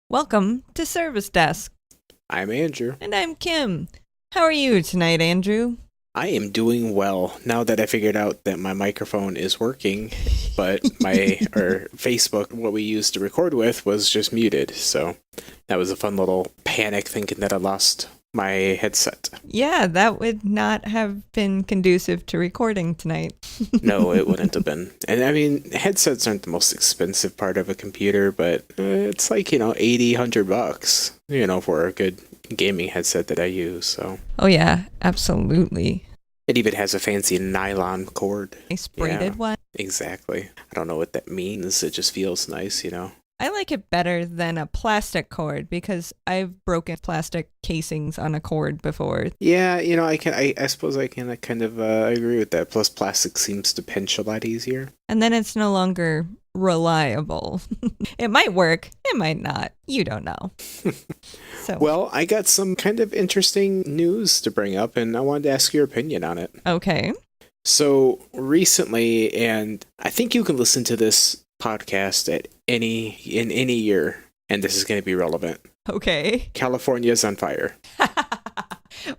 Welcome to Service Desk. I'm Andrew. And I'm Kim. How are you tonight, Andrew? I am doing well now that I figured out that my microphone is working, but my Facebook, what we used to record with, was just muted. So that was a fun little panic thinking that I lost my headset. Yeah, that would not have been conducive to recording tonight. No, it wouldn't have been. And I mean, headsets aren't the most expensive part of a computer, but it's like, $80-100, for a good gaming headset that I use. So. Oh yeah, absolutely. It even has a fancy nylon cord. A braided one? Exactly. I don't know what that means. It just feels nice, I like it better than a plastic cord because I've broken plastic casings on a cord before. Yeah, I suppose I can kind of agree with that. Plus, plastic seems to pinch a lot easier. And then it's no longer reliable. It might work, it might not. You don't know. Well, I got some kind of interesting news to bring up, and I wanted to ask your opinion on it. Okay. So recently, and I think you can listen to this podcast in any year, and this is going to be relevant. Okay. California's on fire.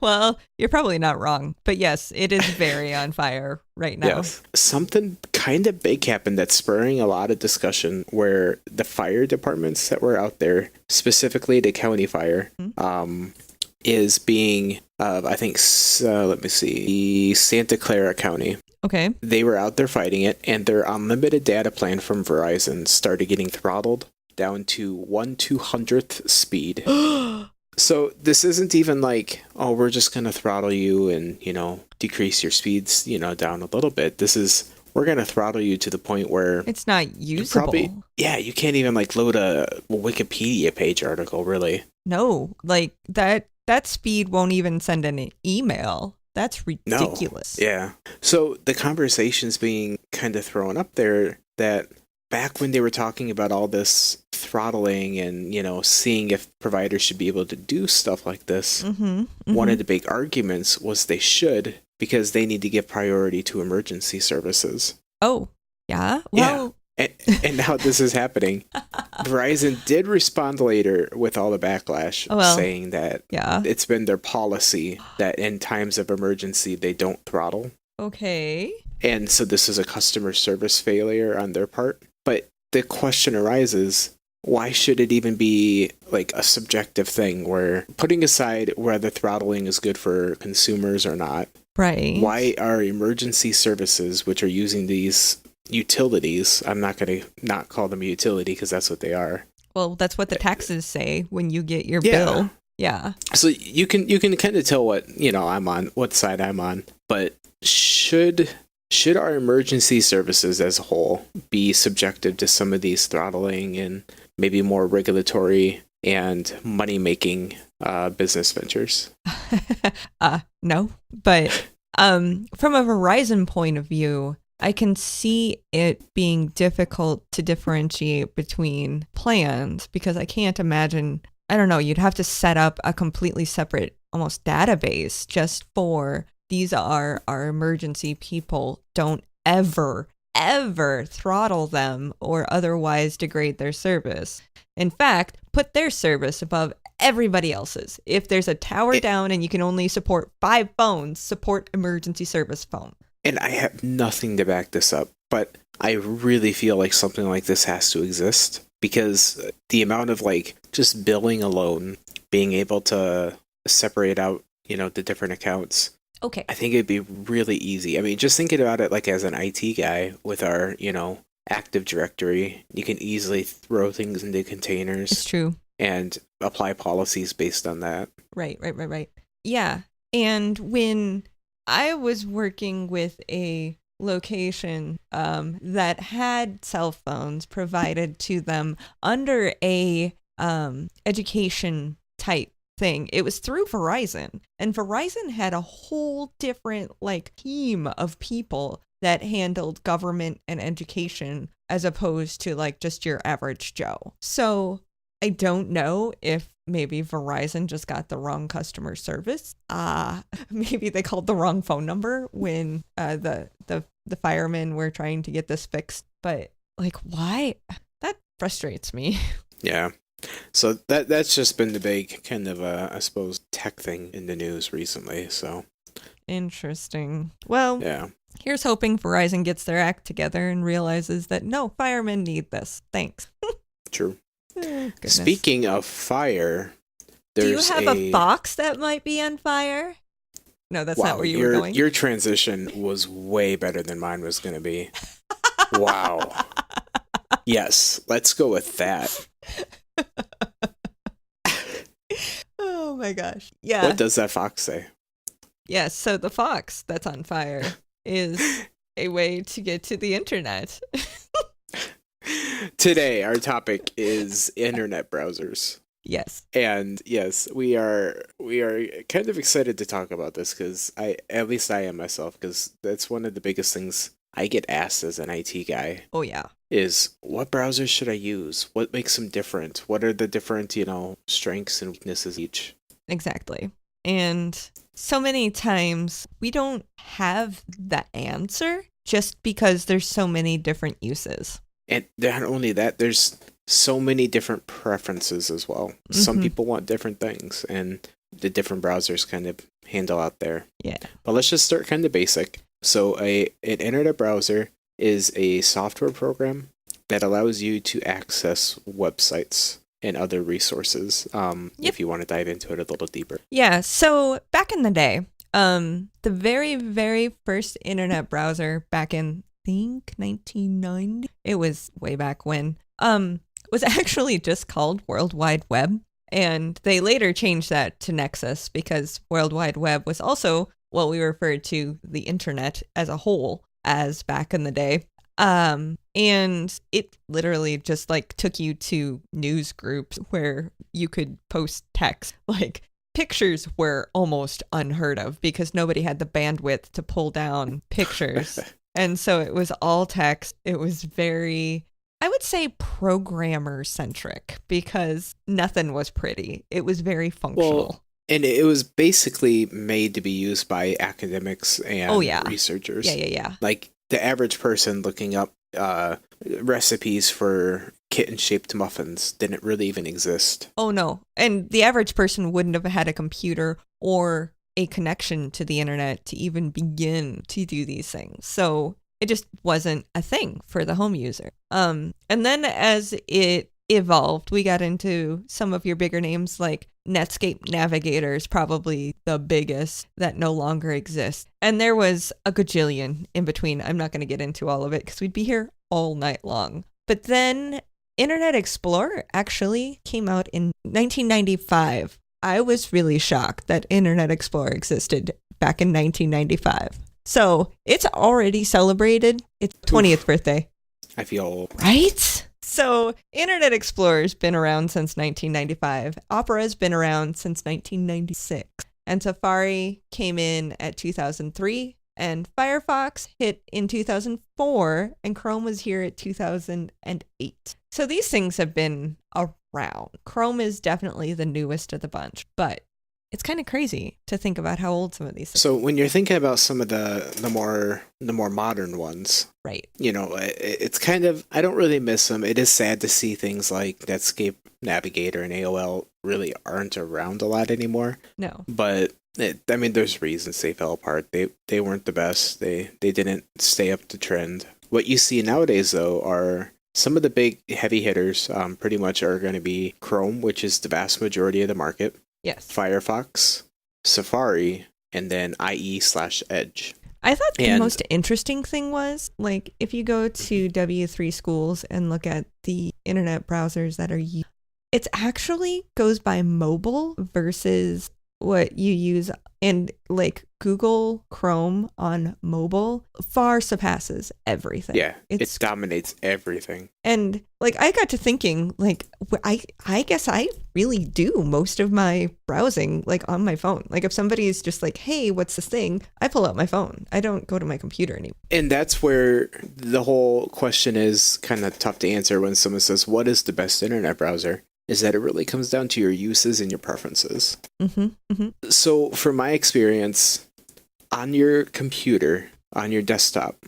Well, you're probably not wrong, but yes, it is very on fire right now. Yes. Something kind of big happened that's spurring a lot of discussion where the fire departments that were out there, specifically the county fire, is being, let me see, Santa Clara County. Okay. They were out there fighting it, and their unlimited data plan from Verizon started getting throttled down to 1/200th speed. So this isn't even like, oh, we're just going to throttle you and, decrease your speeds, down a little bit. This is, we're going to throttle you to the point where it's not usable. You can't even load a Wikipedia page article, really. No, that speed won't even send an email. That's ridiculous. No. Yeah. So the conversation's being kind of thrown up there that back when they were talking about all this throttling and, seeing if providers should be able to do stuff like this, one of the big arguments was they should, because they need to give priority to emergency services. Oh, yeah? Well, And now this is happening. Verizon did respond later with all the backlash, saying that it's been their policy that in times of emergency, they don't throttle. Okay. And so this is a customer service failure on their part. But the question arises, why should it even be a subjective thing where, putting aside whether throttling is good for consumers or not, right? Why are emergency services, which are using these utilities, I'm not going to not call them a utility because that's what they are. Well, that's what the taxes say when you get your bill. Yeah. So you can kind of tell what, I'm on, what side I'm on, but should our emergency services as a whole be subjected to some of these throttling and maybe more regulatory and money-making business ventures? No, but from a Verizon point of view, I can see it being difficult to differentiate between plans because I can't imagine, I don't know, you'd have to set up a completely separate almost database just for these are our emergency people. Don't ever throttle them or otherwise degrade their service. In fact, put their service above everybody else's. If there's a tower down and you can only support 5 phones, support emergency service phone. And I have nothing to back this up, but I really feel like something like this has to exist because the amount of just billing alone, being able to separate out, the different accounts. Okay. I think it'd be really easy. I mean, just thinking about it as an IT guy with our, Active Directory, you can easily throw things into containers. It's true. And apply policies based on that. Right. Yeah. And when I was working with a location that had cell phones provided to them under a education type thing. It was through Verizon, and Verizon had a whole different team of people that handled government and education as opposed to just your average Joe. So I don't know if maybe Verizon just got the wrong customer service. Maybe they called the wrong phone number when the firemen were trying to get this fixed. But why? That frustrates me. Yeah. So that's just been the big kind of I suppose tech thing in the news recently. So Interesting. Well, yeah, here's hoping Verizon gets their act together and realizes that no, firemen need this. Thanks. true. Oh, goodness. Speaking of fire, Do you there's have a box that might be on fire? No, that's not where you were going. Your transition was way better than mine was going to be. Wow. Yes, let's go with that. Oh my gosh. Yeah. What does that fox say? Yes, so the fox that's on fire is a way to get to the internet. Today, our topic is internet browsers. Yes. And yes, we are kind of excited to talk about this because at least I am myself, because that's one of the biggest things I get asked as an IT guy. Oh yeah. Is what browsers should I use? What makes them different? What are the different, strengths and weaknesses each? Exactly. And so many times we don't have the answer just because there's so many different uses. And not only that, there's so many different preferences as well. Some people want different things, and the different browsers kind of handle out there. Yeah. But let's just start kind of basic. So an internet browser is a software program that allows you to access websites and other resources. If you want to dive into it a little deeper. Yeah. So back in the day, the very, very first internet browser back in, I think, 1990, it was way back when, was actually just called World Wide Web. And they later changed that to Nexus because World Wide Web was also what we referred to the internet as a whole as back in the day. And it literally just like took you to news groups where you could post text. Like pictures were almost unheard of because nobody had the bandwidth to pull down pictures. And so it was all text. It was very, I would say, programmer centric because nothing was pretty. It was very functional. Well, and it was basically made to be used by academics and researchers. Yeah. Like the average person looking up recipes for kitten-shaped muffins didn't really even exist. Oh, no. And the average person wouldn't have had a computer or a connection to the internet to even begin to do these things. So it just wasn't a thing for the home user. And then as it evolved, we got into some of your bigger names like Netscape Navigator is probably the biggest that no longer exists. And there was a gajillion in between. I'm not going to get into all of it because we'd be here all night long. But then Internet Explorer actually came out in 1995. I was really shocked that Internet Explorer existed back in 1995. So it's already celebrated its 20th birthday. I feel old. Right? So Internet Explorer's been around since 1995. Opera's been around since 1996. And Safari came in at 2003. And Firefox hit in 2004. And Chrome was here at 2008. So these things have been around. Chrome is definitely the newest of the bunch. But it's kind of crazy to think about how old some of these things are. So when you're thinking about some of the more modern ones, right? It's kind of, I don't really miss them. It is sad to see things like Netscape Navigator and AOL really aren't around a lot anymore. No, but there's reasons they fell apart. They weren't the best. They didn't stay up to trend. What you see nowadays though are some of the big heavy hitters. Pretty much are going to be Chrome, which is the vast majority of the market. Yes. Firefox, Safari, and then IE/Edge. I thought the most interesting thing was, like, if you go to W3 Schools and look at the internet browsers that are used, it actually goes by mobile versus what you use. And like Google Chrome on mobile far surpasses everything. Yeah, it dominates everything. And like I got to thinking, like I guess I really do most of my browsing like on my phone. Like if somebody's just like, hey, what's this thing? I pull out my phone. I don't go to my computer anymore. And that's where the whole question is kind of tough to answer when someone says, what is the best internet browser? Is that it really comes down to your uses and your preferences. So from my experience, on your computer, on your desktop,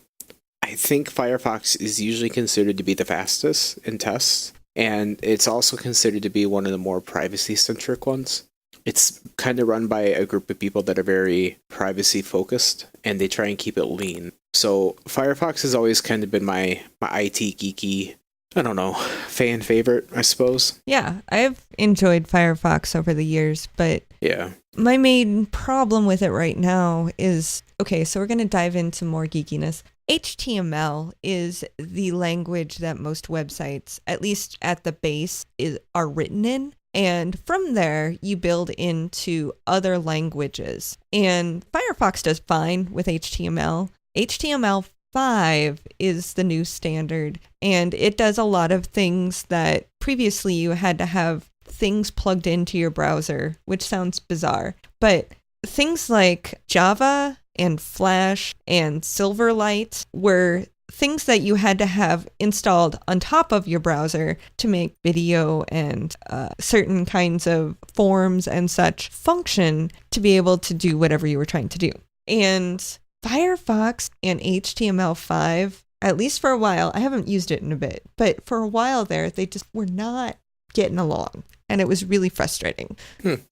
I think Firefox is usually considered to be the fastest in tests. And it's also considered to be one of the more privacy-centric ones. It's kind of run by a group of people that are very privacy focused, and they try and keep it lean. So Firefox has always kind of been my IT geeky, I don't know, fan favorite, I suppose. Yeah, I've enjoyed Firefox over the years, but Yeah. my main problem with it right now is, okay, so we're going to dive into more geekiness. HTML is the language that most websites, at least at the base, are written in. And from there, you build into other languages. And Firefox does fine with HTML. HTML5 is the new standard, and it does a lot of things that previously you had to have things plugged into your browser, which sounds bizarre. But things like Java and Flash and Silverlight were things that you had to have installed on top of your browser to make video and certain kinds of forms and such function to be able to do whatever you were trying to do. And Firefox and HTML5, at least for a while, I haven't used it in a bit, but for a while there, they just were not getting along. And it was really frustrating.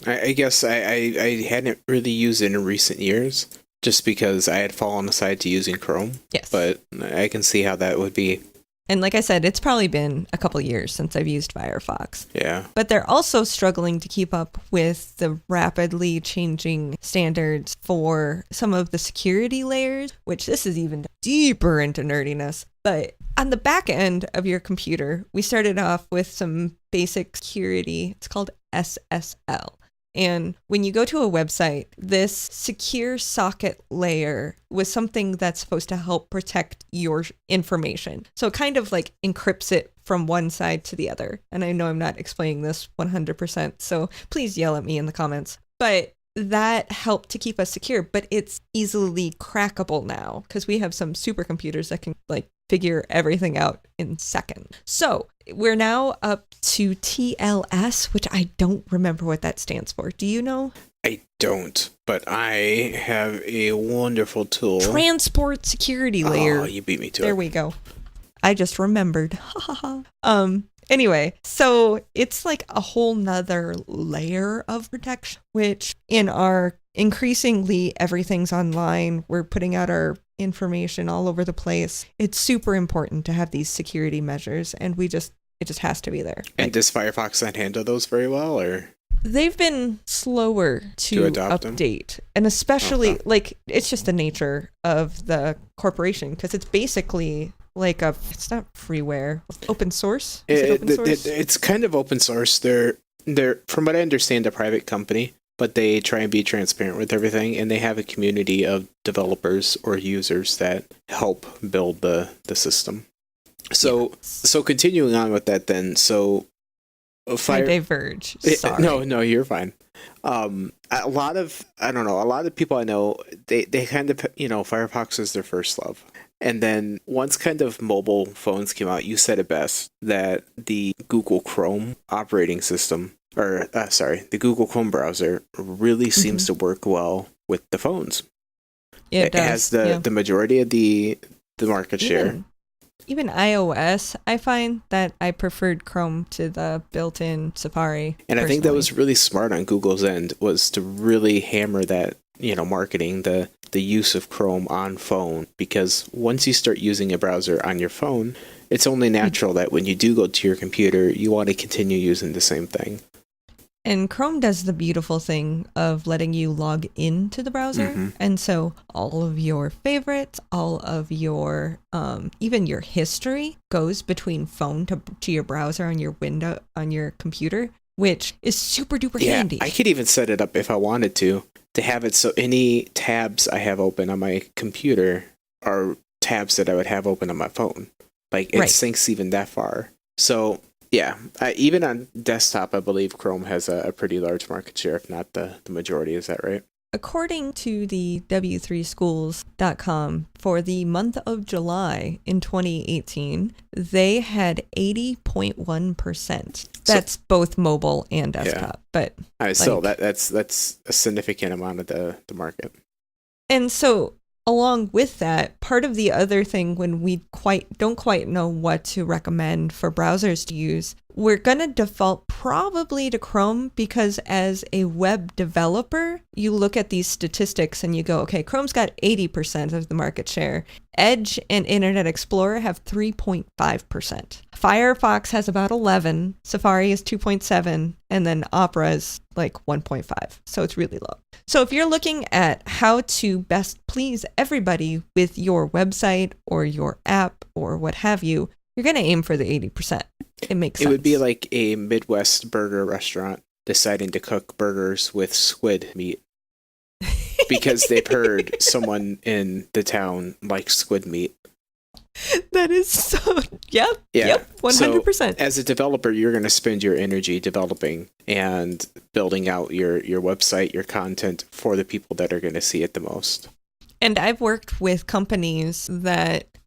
I guess I hadn't really used it in recent years, just because I had fallen aside to using Chrome. Yes. But I can see how that would be. And like I said, it's probably been a couple years since I've used Firefox. Yeah. But they're also struggling to keep up with the rapidly changing standards for some of the security layers, which this is even deeper into nerdiness. But on the back end of your computer, we started off with some basic security. It's called SSL. And when you go to a website, this secure socket layer was something that's supposed to help protect your information. So it kind of like encrypts it from one side to the other. And I know I'm not explaining this 100%, so please yell at me in the comments. But that helped to keep us secure, but it's easily crackable now because we have some supercomputers that can like figure everything out in seconds. So we're now up to TLS, which I don't remember what that stands for. Do you know? I don't, but I have a wonderful tool. Transport security layer. Oh, you beat me to it. There we go. I just remembered. Anyway, so it's like a whole nother layer of protection, which in our increasingly everything's online, we're putting out our information all over the place. It's super important to have these security measures, and it just has to be there. And does Firefox not handle those very well, or? They've been slower to adopt update them? And especially like it's just the nature of the corporation, because it's basically like it's not freeware, open source. Is it open source? It's kind of open source. They're from what I understand, a private company, but they try and be transparent with everything, and they have a community of developers or users that help build the system. So continuing on with that, then I diverge. Sorry. No, you're fine. A lot of people I know, they kind of, Firefox is their first love. And then once kind of mobile phones came out, you said it best, that the Google Chrome operating system, the Google Chrome browser really seems to work well with the phones. Yeah, it has the majority of the market share. Even iOS, I find that I preferred Chrome to the built-in Safari. And I think that was really smart on Google's end, was to really hammer that, marketing the use of Chrome on phone, because once you start using a browser on your phone, it's only natural that when you do go to your computer, you want to continue using the same thing. And Chrome does the beautiful thing of letting you log into the browser. And so all of your favorites, all of your, even your history goes between phone to your browser on your window, on your computer, which is super duper handy. I could even set it up if I wanted to have it so any tabs I have open on my computer are tabs that I would have open on my phone. Like it syncs even that far. So yeah, even on desktop, I believe Chrome has a pretty large market share, if not the majority. Is that right? According to the w3schools.com, for the month of July in 2018, they had 80.1%. That's both mobile and desktop. But still, that's a significant amount of the market. And so along with that, part of the other thing when we don't quite know what to recommend for browsers to use, we're going to default probably to Chrome because as a web developer, you look at these statistics and you go, okay, Chrome's got 80% of the market share. Edge and Internet Explorer have 3.5%. Firefox has about 11, Safari is 2.7, and then Opera is like 1.5. So it's really low. So if you're looking at how to best please everybody with your website or your app or what have you, you're going to aim for the 80%. It makes sense. It would be like a Midwest burger restaurant deciding to cook burgers with squid meat because they've heard someone in the town likes squid meat. That is so, yep, 100%. So as a developer, you're going to spend your energy developing and building out your website, your content for the people that are going to see it the most. And I've worked with companies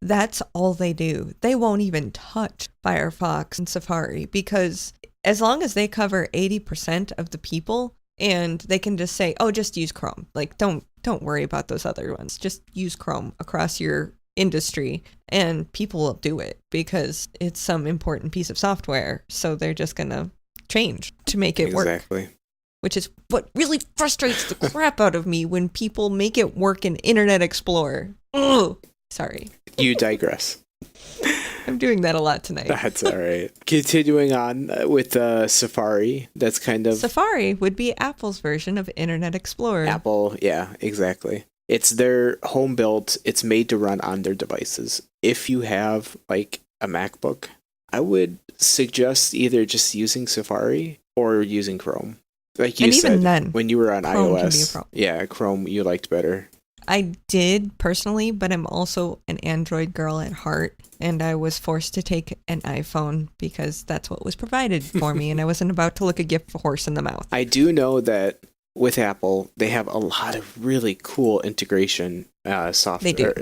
that's all they do. They won't even touch Firefox and Safari because as long as they cover 80% of the people and they can just say, oh, just use Chrome. Like, don't worry about those other ones. Just use Chrome across your industry and people will do it because it's some important piece of software. So they're just going to change to make it work. Exactly. Which is what really frustrates the crap out of me when people make it work in Internet Explorer. Ugh. Sorry. You digress. I'm doing that a lot tonight. That's all right. Continuing on with Safari, that's kind of... Safari would be Apple's version of Internet Explorer. Apple, yeah, exactly. It's their home built. It's made to run on their devices. If you have like a MacBook, I would suggest either just using Safari or using Chrome. Like you said, even then, when you were on Chrome iOS, yeah, Chrome you liked better. I did personally, but I'm also an Android girl at heart, and I was forced to take an iPhone because that's what was provided for me, and I wasn't about to look a gift horse in the mouth. I do know that with Apple, they have a lot of really cool integration software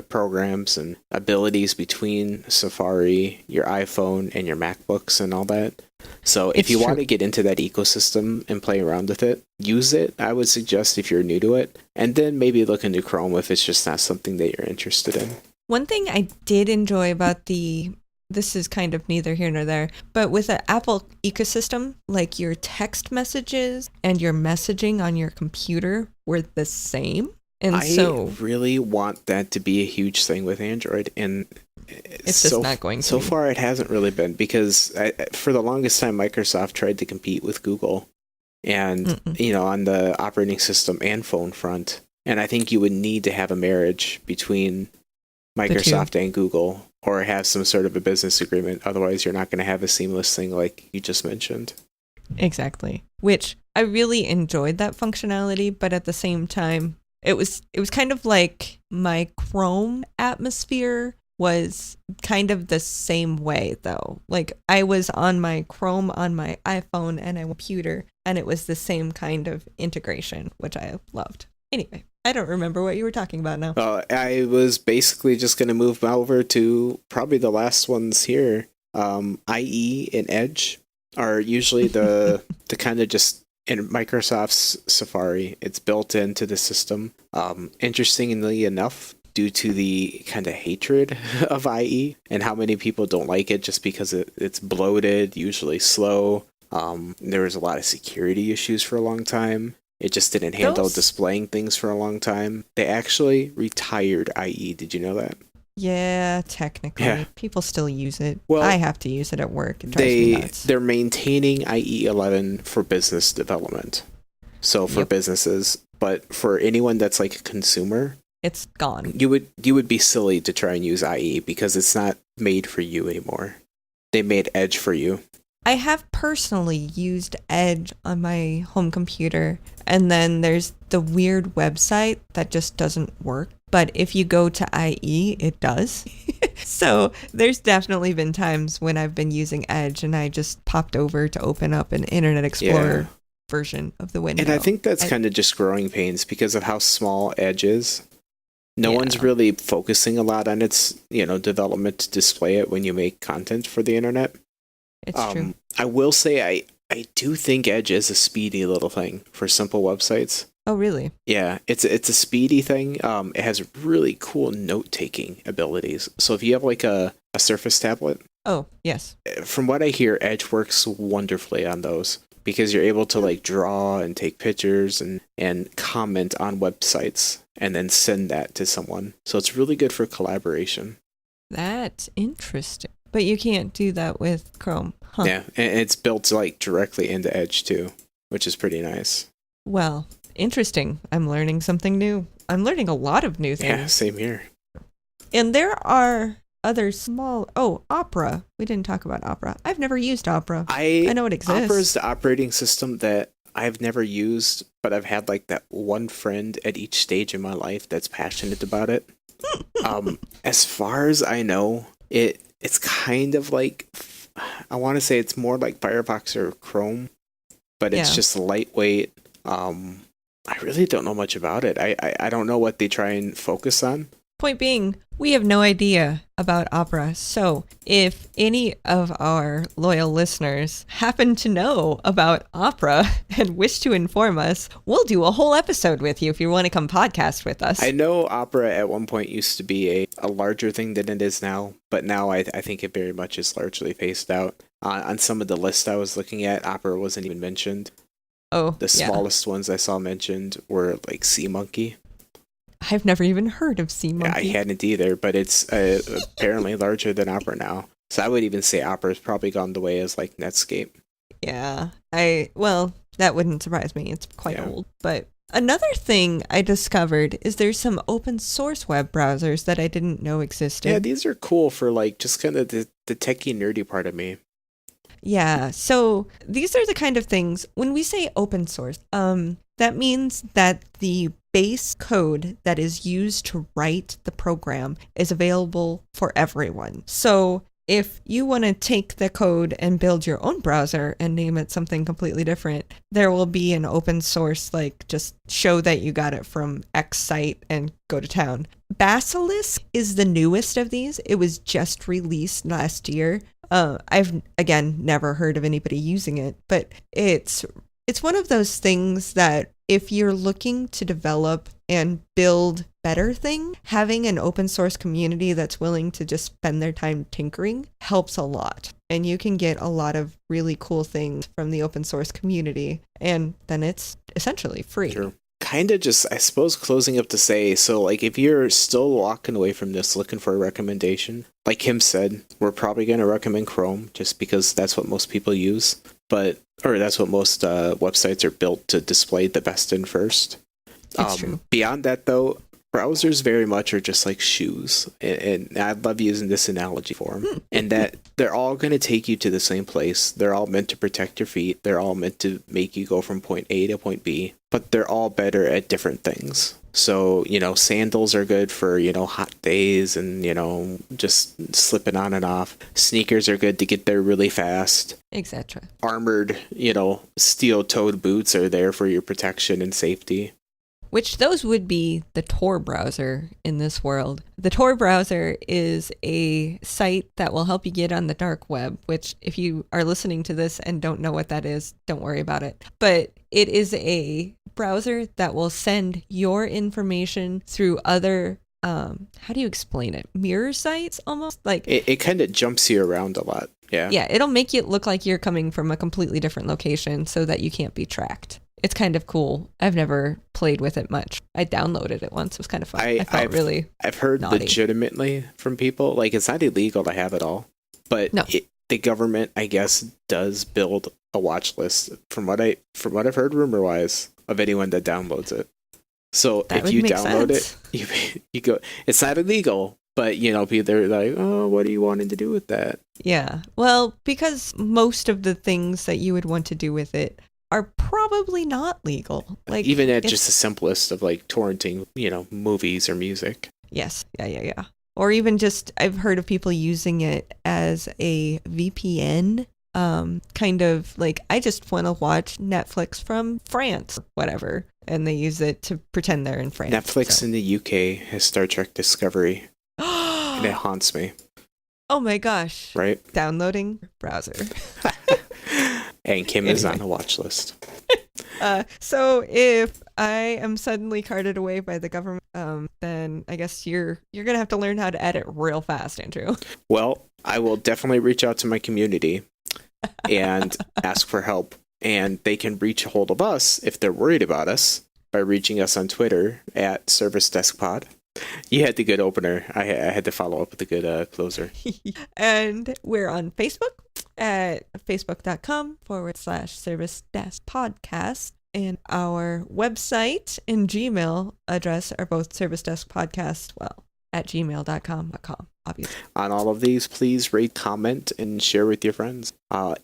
programs and abilities between Safari, your iPhone, and your MacBooks and all that. So if you want to get into that ecosystem and play around with it, use it. I would suggest if you're new to it, and then maybe look into Chrome if it's just not something that you're interested in. One thing I did enjoy about this is kind of neither here nor there, but with the Apple ecosystem, like your text messages and your messaging on your computer were the same. And I really want that to be a huge thing with Android, and it's just not going to. So far, it hasn't really been because for the longest time, Microsoft tried to compete with Google, and on the operating system and phone front. And I think you would need to have a marriage between Microsoft and Google, or have some sort of a business agreement. Otherwise, you're not going to have a seamless thing like you just mentioned. Exactly. Which I really enjoyed that functionality, but at the same time, it was kind of like my Chrome atmosphere was kind of the same way though. Like I was on my Chrome on my iPhone and a computer, and it was the same kind of integration, which I loved. Anyway, I don't remember what you were talking about now. I was basically just going to move over to probably the last ones here. IE and Edge are usually the kind of just in Microsoft's Safari. It's built into the system. Interestingly enough, due to the kind of hatred of IE and how many people don't like it just because it's bloated, usually slow. There was a lot of security issues for a long time. It just didn't handle displaying things for a long time. They actually retired IE. Did you know that? Yeah, technically. Yeah. People still use it. Well, I have to use it at work. It drives me nuts. They're maintaining IE 11 for business development. So for businesses. But for anyone that's like a consumer, it's gone. You would be silly to try and use IE because it's not made for you anymore. They made Edge for you. I have personally used Edge on my home computer, and then there's the weird website that just doesn't work. But if you go to IE, it does. So there's definitely been times when I've been using Edge and I just popped over to open up an Internet Explorer version of the window. And I think that's kind of just growing pains because of how small Edge is. No one's really focusing a lot on its, development to display it when you make content for the internet. It's true. I will say I do think Edge is a speedy little thing for simple websites. Oh, really? Yeah, it's a speedy thing. It has really cool note-taking abilities. So if you have like a Surface tablet Oh, yes. From what I hear, Edge works wonderfully on those because you're able to like draw and take pictures and comment on websites and then send that to someone. So it's really good for collaboration. That's interesting. But you can't do that with Chrome. Huh. Yeah, and it's built like directly into Edge too, which is pretty nice. Well, interesting. I'm learning something new. I'm learning a lot of new things. Yeah, same here. And there are other small... Oh, Opera. We didn't talk about Opera. I've never used Opera. I know it exists. Opera is the operating system that I've never used, but I've had like that one friend at each stage in my life that's passionate about it. As far as I know, it's kind of like... I want to say it's more like Firefox or Chrome, but it's just lightweight. I really don't know much about it. I don't know what they try and focus on. Point being, we have no idea about Opera. So if any of our loyal listeners happen to know about Opera and wish to inform us, we'll do a whole episode with you if you want to come podcast with us. I know Opera at one point used to be a larger thing than it is now, but now I think it very much is largely phased out. On some of the lists I was looking at, Opera wasn't even mentioned. Oh, the smallest ones I saw mentioned were like SeaMonkey. I've never even heard of SeaMonkey. Yeah, I hadn't either, but it's apparently larger than Opera now. So I would even say Opera's probably gone the way as like Netscape. Yeah, that wouldn't surprise me. It's quite old. But another thing I discovered is there's some open source web browsers that I didn't know existed. Yeah, these are cool for like just kind of the techie nerdy part of me. Yeah, so these are the kind of things, when we say open source, that means that the base code that is used to write the program is available for everyone. So if you want to take the code and build your own browser and name it something completely different, there will be an open source, like just show that you got it from X site and go to town. Basilisk is the newest of these. It was just released last year. I've, again, never heard of anybody using it, but it's one of those things that if you're looking to develop and build better thing, having an open source community that's willing to just spend their time tinkering helps a lot. And you can get a lot of really cool things from the open source community. And then it's essentially free. Sure. Kind of just, I suppose, closing up to say, so like if you're still walking away from this looking for a recommendation, like Kim said, we're probably going to recommend Chrome just because that's what most people use, or that's what most websites are built to display the best in first. It's true. Beyond that, though, browsers very much are just like shoes, and I love using this analogy for them, and that they're all going to take you to the same place. They're all meant to protect your feet. They're all meant to make you go from point A to point B, but they're all better at different things. So, sandals are good for, hot days and, just slipping on and off. Sneakers are good to get there really fast. Etc. Armored, steel-toed boots are there for your protection and safety. Which those would be the Tor browser in this world. The Tor browser is a site that will help you get on the dark web, which if you are listening to this and don't know what that is, don't worry about it. But it is a browser that will send your information through other, how do you explain it? Mirror sites almost? Like it kind of jumps you around a lot. Yeah. Yeah, it'll make it look like you're coming from a completely different location so that you can't be tracked. It's kind of cool. I've never played with it much. I downloaded it once. It was kind of fun. I've heard naughty. Legitimately from people, like it's not illegal to have it all, but no. The government, I guess, does build a watch list from what I've heard rumor wise of anyone that downloads it. So that if you download sense. it, you go. It's not illegal, but they're like, oh, what are you wanting to do with that? Yeah. Well, because most of the things that you would want to do with it are probably not legal. Like even at just the simplest of like torrenting, movies or music. Yes. Yeah. Or even just, I've heard of people using it as a VPN, kind of like, I just want to watch Netflix from France, whatever. And they use it to pretend they're in France. Netflix in the UK has Star Trek Discovery. And it haunts me. Oh my gosh. Right? Downloading browser. And Kim is on the watch list. So if I am suddenly carted away by the government, then I guess you're gonna have to learn how to edit real fast, Andrew. Well, I will definitely reach out to my community and ask for help. And they can reach a hold of us if they're worried about us by reaching us on Twitter at Service Desk Pod. You had the good opener. I had to follow up with the good closer. And we're on Facebook at facebook.com/Service Desk Podcast. And our website and Gmail address are both Service Desk Podcast, at gmail.com, obviously. On all of these, please rate, comment, and share with your friends.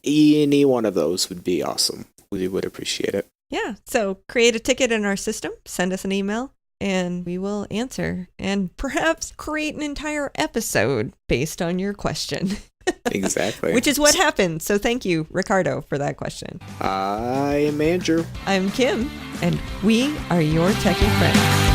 Any one of those would be awesome. We would appreciate it. Yeah, so create a ticket in our system, send us an email, and we will answer and perhaps create an entire episode based on your question. Exactly. Which is what happened. So thank you, Ricardo, for that question. I am Andrew. I'm Kim, and we are your techie friends.